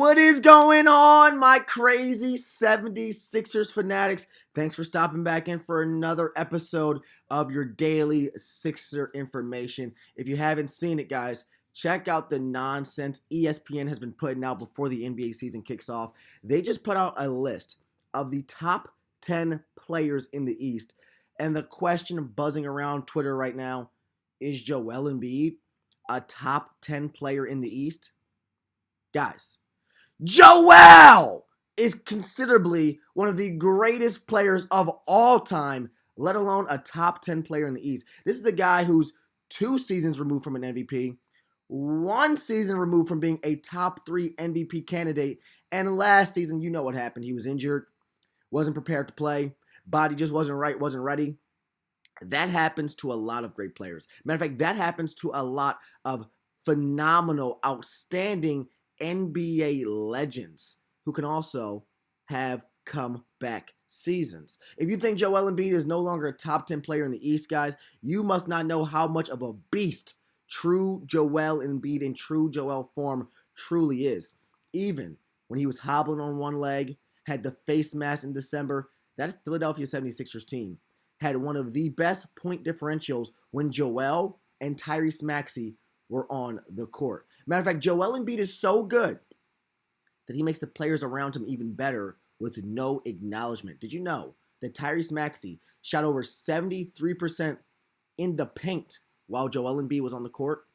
What is going on, my crazy 76ers fanatics? Thanks for stopping back in for another episode of your daily Sixer information. If you haven't seen it, guys, check out the nonsense ESPN has been putting out before the NBA season kicks off. They just put out a list of the top 10 players in the East. And the question buzzing around Twitter right now is Joel Embiid a top 10 player in the East? Guys, Joel is considerably one of the greatest players of all time, let alone a top 10 player in the East. This is a guy who's 2 seasons removed from an MVP, 1 season removed from being a top 3 MVP candidate, and last season, you know what happened. He was injured, wasn't prepared to play, body just wasn't right, wasn't ready. That happens to a lot of great players. Matter of fact, that happens to a lot of phenomenal, outstanding NBA legends who can also have comeback seasons. If you think Joel Embiid is no longer a top 10 player in the East, guys, you must not know how much of a beast true Joel Embiid in true Joel form truly is. Even when he was hobbling on one leg, had the face mask in December, that Philadelphia 76ers team had one of the best point differentials when Joel and Tyrese Maxey were on the court. Matter of fact, Joel Embiid is so good that he makes the players around him even better with no acknowledgement. Did you know that Tyrese Maxey shot over 73% in the paint while Joel Embiid was on the court?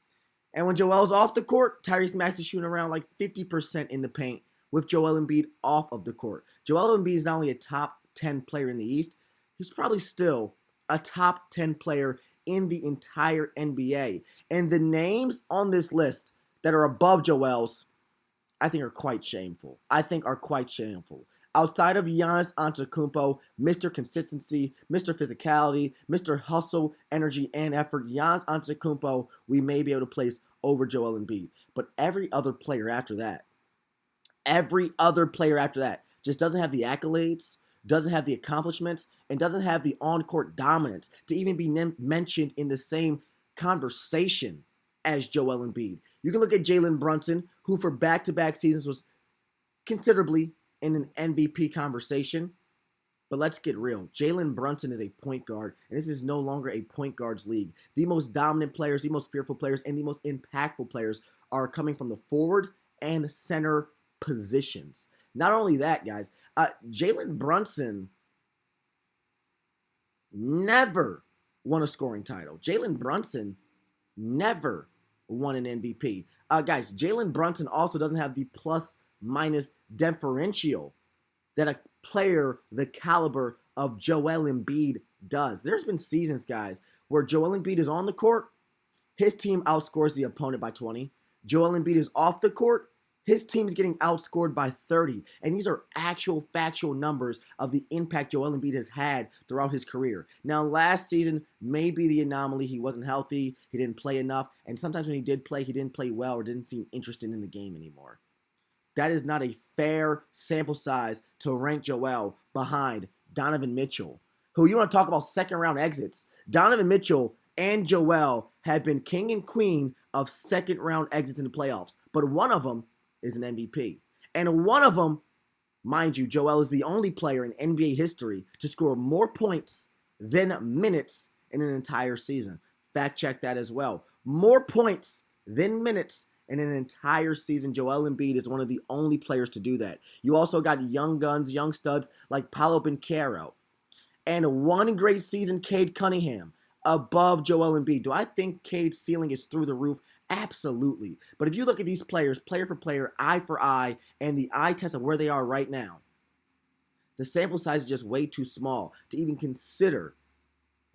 And when Joel's off the court, Tyrese Maxey's shooting around like 50% in the paint with Joel Embiid off of the court. Joel Embiid is not only a top 10 player in the East, he's probably still a top 10 player in the entire NBA. And the names on this list that are above Joel's, I think are quite shameful. Outside of Giannis Antetokounmpo, Mr. Consistency, Mr. Physicality, Mr. Hustle, Energy, and Effort, Giannis Antetokounmpo, we may be able to place over Joel Embiid. But every other player after that just doesn't have the accolades, doesn't have the accomplishments, and doesn't have the on-court dominance to even be mentioned in the same conversation as Joel Embiid. You can look at Jalen Brunson, who for back-to-back seasons was considerably in an MVP conversation. But let's get real. Jalen Brunson is a point guard, and this is no longer a point guard's league. The most dominant players, the most fearful players, and the most impactful players are coming from the forward and center positions. Not only that, guys, Jalen Brunson never won a scoring title. Jalen Brunson never won an MVP. Guys, Jalen Brunson also doesn't have the plus-minus differential that a player the caliber of Joel Embiid does. There's been seasons, guys, where Joel Embiid is on the court, his team outscores the opponent by 20. Joel Embiid is off the court, his team's getting outscored by 30. And these are actual factual numbers of the impact Joel Embiid has had throughout his career. Now, last season may be the anomaly. He wasn't healthy. He didn't play enough. And sometimes when he did play, he didn't play well or didn't seem interested in the game anymore. That is not a fair sample size to rank Joel behind Donovan Mitchell, who you want to talk about second-round exits. Donovan Mitchell and Joel have been king and queen of second-round exits in the playoffs. But one of them is an MVP. And one of them, mind you, Joel is the only player in NBA history to score more points than minutes in an entire season. Fact check that as well. More points than minutes in an entire season. Joel Embiid is one of the only players to do that. You also got young guns, young studs like Paolo Banchero. And one great season, Cade Cunningham, above Joel Embiid. Do I think Cade's ceiling is through the roof? Absolutely. But if you look at these players, player for player, eye for eye, and the eye test of where they are right now, the sample size is just way too small to even consider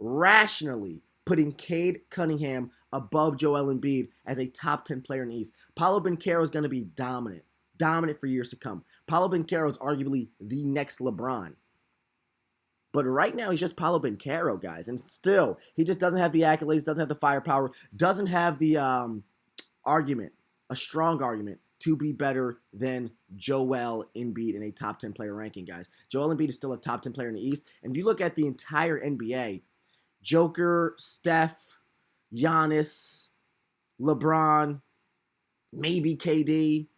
rationally putting Cade Cunningham above Joel Embiid as a top 10 player in the East. Paolo Banchero is going to be dominant for years to come. Paolo Banchero is arguably the next LeBron. But right now, he's just Paolo Banchero, guys. And still, he just doesn't have the accolades, doesn't have the firepower, doesn't have the argument, a strong argument, to be better than Joel Embiid in a top 10 player ranking, guys. Joel Embiid is still a top 10 player in the East. And if you look at the entire NBA, Joker, Steph, Giannis, LeBron, maybe KD,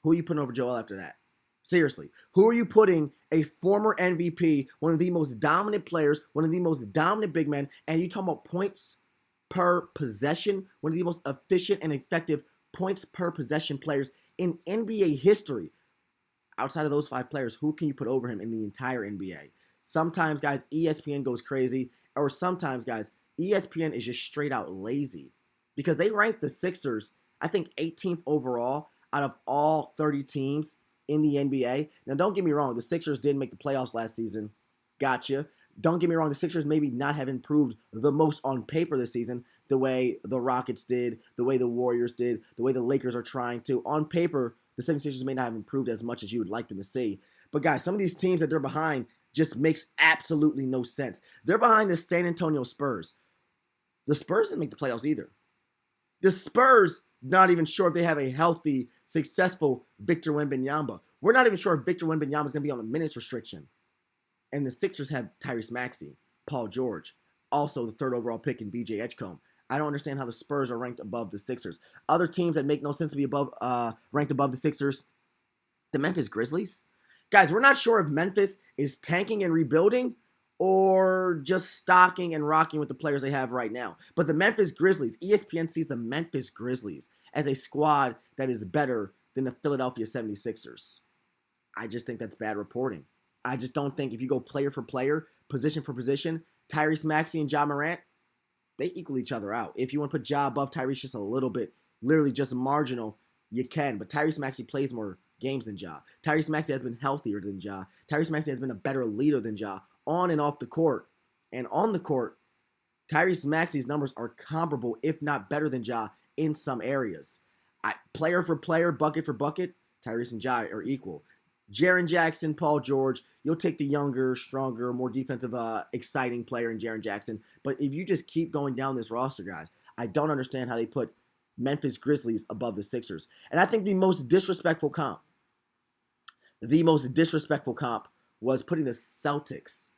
Who are you putting over Joel after that? Seriously, who are you putting a former MVP, one of the most dominant players, one of the most dominant big men, and you talking about points per possession, one of the most efficient and effective points per possession players in NBA history? Outside of those 5 players, who can you put over him in the entire NBA? Sometimes, guys, ESPN goes crazy, or sometimes, guys, ESPN is just straight out lazy because they rank the Sixers, I think, 18th overall out of all 30 teams in the NBA. Now, don't get me wrong, the Sixers didn't make the playoffs last season. Gotcha. Don't get me wrong, the Sixers maybe not have improved the most on paper this season, the way the Rockets did, the way the Warriors did, the way the Lakers are trying to. On paper, the 76ers may not have improved as much as you would like them to see. But guys, some of these teams that they're behind just makes absolutely no sense. They're behind the San Antonio Spurs. The Spurs didn't make the playoffs either. The Spurs, not even sure if they have a healthy, successful Victor Wembanyama. We're not even sure if Victor Wembanyama is going to be on a minutes restriction. And the Sixers have Tyrese Maxey, Paul George, also the 3rd overall pick in VJ Edgecombe. I don't understand how the Spurs are ranked above the Sixers. Other teams that make no sense to be ranked above the Sixers, the Memphis Grizzlies. Guys, we're not sure if Memphis is tanking and rebuilding or just stocking and rocking with the players they have right now. But the Memphis Grizzlies, ESPN sees the Memphis Grizzlies as a squad that is better than the Philadelphia 76ers. I just think that's bad reporting. I just don't think if you go player for player, position for position, Tyrese Maxey and Ja Morant, they equal each other out. If you want to put Ja above Tyrese just a little bit, literally just marginal, you can. But Tyrese Maxey plays more games than Ja. Tyrese Maxey has been healthier than Ja. Tyrese Maxey has been a better leader than Ja on and off the court. And on the court, Tyrese Maxey's numbers are comparable, if not better than Ja in some areas. Player for player, bucket for bucket, Tyrese and Ja are equal. Jaren Jackson, Paul George, you'll take the younger, stronger, more defensive, exciting player in Jaren Jackson. But if you just keep going down this roster, guys, I don't understand how they put Memphis Grizzlies above the Sixers. And I think the most disrespectful comp was putting the Celtics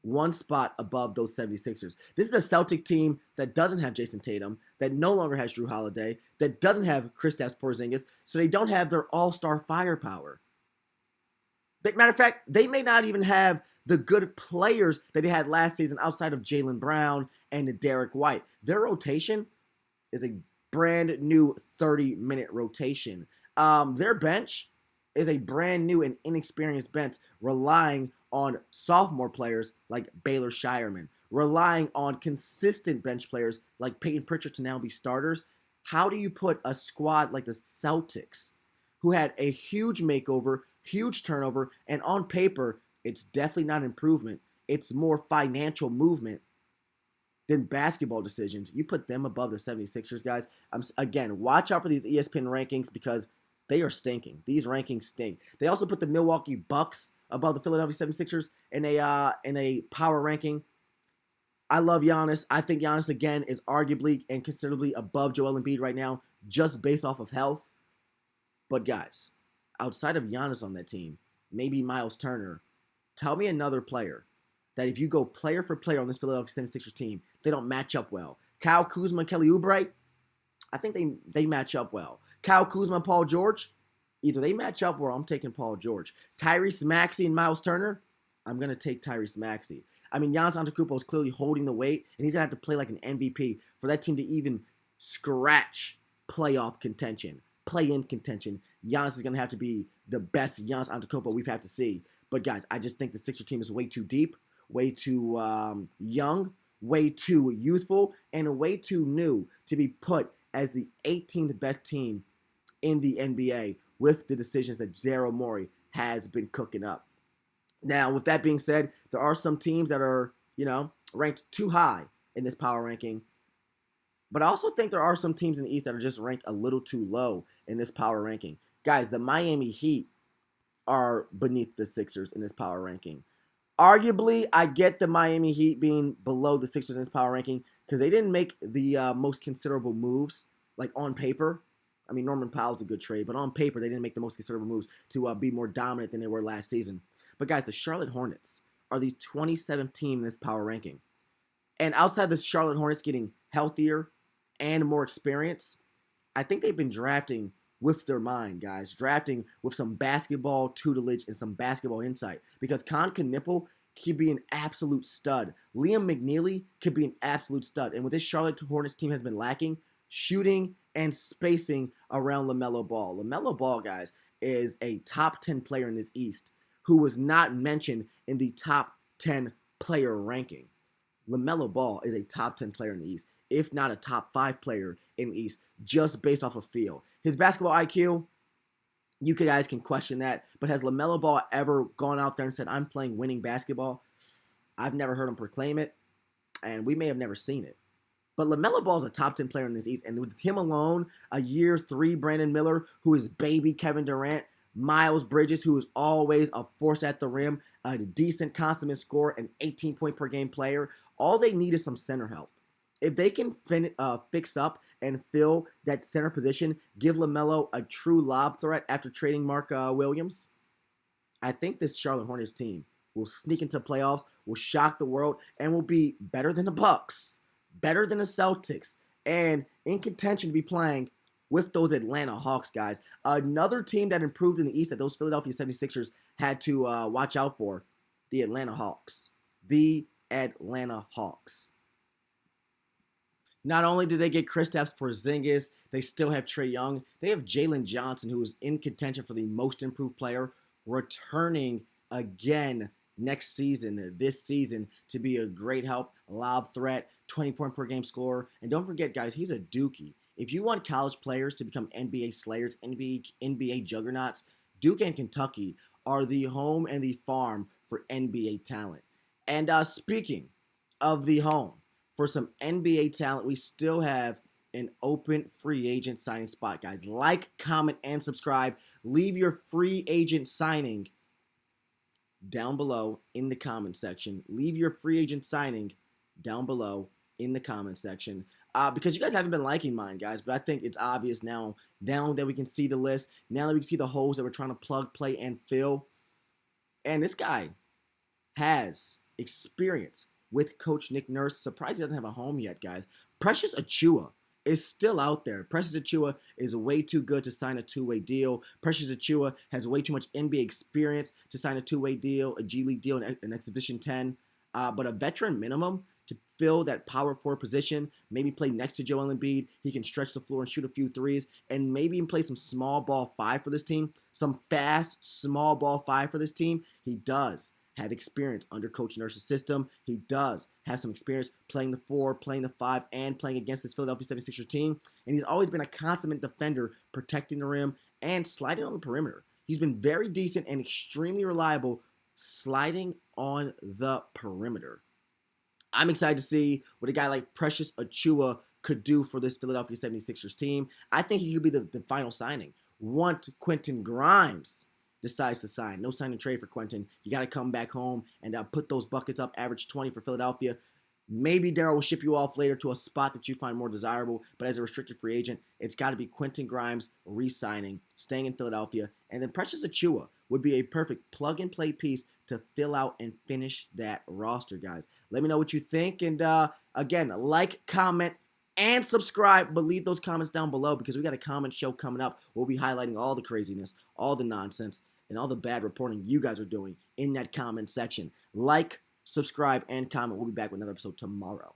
one spot above those 76ers. This is a Celtic team that doesn't have Jason Tatum, that no longer has Drew Holiday, that doesn't have Kristaps Porzingis, so they don't have their all-star firepower. Matter of fact, they may not even have the good players that they had last season outside of Jaylen Brown and Derek White. Their rotation is a brand new 30-minute rotation. Their bench is a brand new and inexperienced bench relying on sophomore players like Baylor Shireman, relying on consistent bench players like Peyton Pritchard to now be starters. How do you put a squad like the Celtics, who had a huge makeover, huge turnover, and on paper, it's definitely not improvement. It's more financial movement than basketball decisions. You put them above the 76ers, guys. Again, watch out for these ESPN rankings because they are stinking. These rankings stink. They also put the Milwaukee Bucks above the Philadelphia 76ers in a power ranking. I love Giannis. I think Giannis, again, is arguably and considerably above Joel Embiid right now just based off of health. But, guys, outside of Giannis on that team, maybe Miles Turner, tell me another player that if you go player for player on this Philadelphia 76ers team, they don't match up well. Kyle Kuzma and Kelly Oubre, I think they match up well. Kyle Kuzma and Paul George, either they match up or I'm taking Paul George. Tyrese Maxey and Miles Turner, I'm going to take Tyrese Maxey. I mean, Giannis Antetokounmpo is clearly holding the weight, and he's going to have to play like an MVP for that team to even scratch playoff contention, play-in contention. Giannis is going to have to be the best Giannis Antetokounmpo we've had to see. But, guys, I just think the Sixers team is way too deep, way too young, way too youthful, and way too new to be put as the 18th best team in the NBA with the decisions that Daryl Morey has been cooking up. Now, with that being said, there are some teams that are, ranked too high in this power ranking. But I also think there are some teams in the East that are just ranked a little too low in this power ranking. Guys, the Miami Heat are beneath the Sixers in this power ranking. Arguably, I get the Miami Heat being below the Sixers in this power ranking because they didn't make the most considerable moves, like on paper. I mean, Norman Powell's a good trade, but on paper, they didn't make the most considerable moves to be more dominant than they were last season. But guys, the Charlotte Hornets are the 27th team in this power ranking. And outside the Charlotte Hornets getting healthier and more experience, I think they've been drafting with their mind, guys. Drafting with some basketball tutelage and some basketball insight. Because Con Knipple could be an absolute stud. Liam McNeely could be an absolute stud. And what this Charlotte Hornets team has been lacking, shooting and spacing around LaMelo Ball. LaMelo Ball, guys, is a top 10 player in this East who was not mentioned in the top 10 player ranking. LaMelo Ball is a top 10 player in the East, if not a top 5 player in the East, just based off of feel. His basketball IQ, you guys can question that, but has LaMelo Ball ever gone out there and said, I'm playing winning basketball? I've never heard him proclaim it, and we may have never seen it. But LaMelo Ball is a top 10 player in this East, and with him alone, a year 3 Brandon Miller, who is baby Kevin Durant, Miles Bridges, who is always a force at the rim, a decent consummate scorer, an 18-point per game player. All they need is some center help. If they can fix up and fill that center position, give LaMelo a true lob threat after trading Mark Williams, I think this Charlotte Hornets team will sneak into playoffs, will shock the world, and will be better than the Bucks, better than the Celtics, and in contention to be playing with those Atlanta Hawks, guys. Another team that improved in the East that those Philadelphia 76ers had to watch out for, the Atlanta Hawks. The Atlanta Hawks. Not only did they get Kristaps Porzingis, they still have Trae Young. They have Jalen Johnson, who is in contention for the most improved player, returning again next season, this season, to be a great help, lob threat, 20-point per game scorer. And don't forget, guys, he's a dookie. If you want college players to become NBA slayers, NBA juggernauts, Duke and Kentucky are the home and the farm for NBA talent. And speaking of the home for some NBA talent, we still have an open free agent signing spot, guys. Like, comment, and subscribe. Leave your free agent signing down below in the comment section. Leave your free agent signing down below in the comment section. Because you guys haven't been liking mine, guys, but I think it's obvious now that we can see the list, now that we can see the holes that we're trying to plug, play, and fill. And this guy has experience with Coach Nick Nurse. Surprised he doesn't have a home yet, guys. Precious Achiuwa is still out there. Precious Achiuwa is way too good to sign a two-way deal. Precious Achiuwa has way too much NBA experience to sign a two-way deal, a G League deal, an Exhibition 10. But a veteran minimum to fill that power forward position, maybe play next to Joel Embiid. He can stretch the floor and shoot a few threes, and maybe even play some small ball 5 for this team, some fast small ball 5 for this team. He does have experience under Coach Nurse's system. He does have some experience playing the 4, playing the 5, and playing against this Philadelphia 76ers team. And he's always been a consummate defender, protecting the rim and sliding on the perimeter. He's been very decent and extremely reliable sliding on the perimeter. I'm excited to see what a guy like Precious Achiuwa could do for this Philadelphia 76ers team. I think he could be the final signing. Once Quentin Grimes decides to sign. No sign and trade for Quentin. You got to come back home and put those buckets up, average 20 for Philadelphia. Maybe Daryl will ship you off later to a spot that you find more desirable, but as a restricted free agent, it's got to be Quentin Grimes re-signing, staying in Philadelphia, and then Precious Achiuwa would be a perfect plug-and-play piece to fill out and finish that roster, guys. Let me know what you think, and again, like, comment, and subscribe, but leave those comments down below because we got a comment show coming up. We'll be highlighting all the craziness, all the nonsense, and all the bad reporting you guys are doing in that comment section. Like, subscribe, and comment. We'll be back with another episode tomorrow.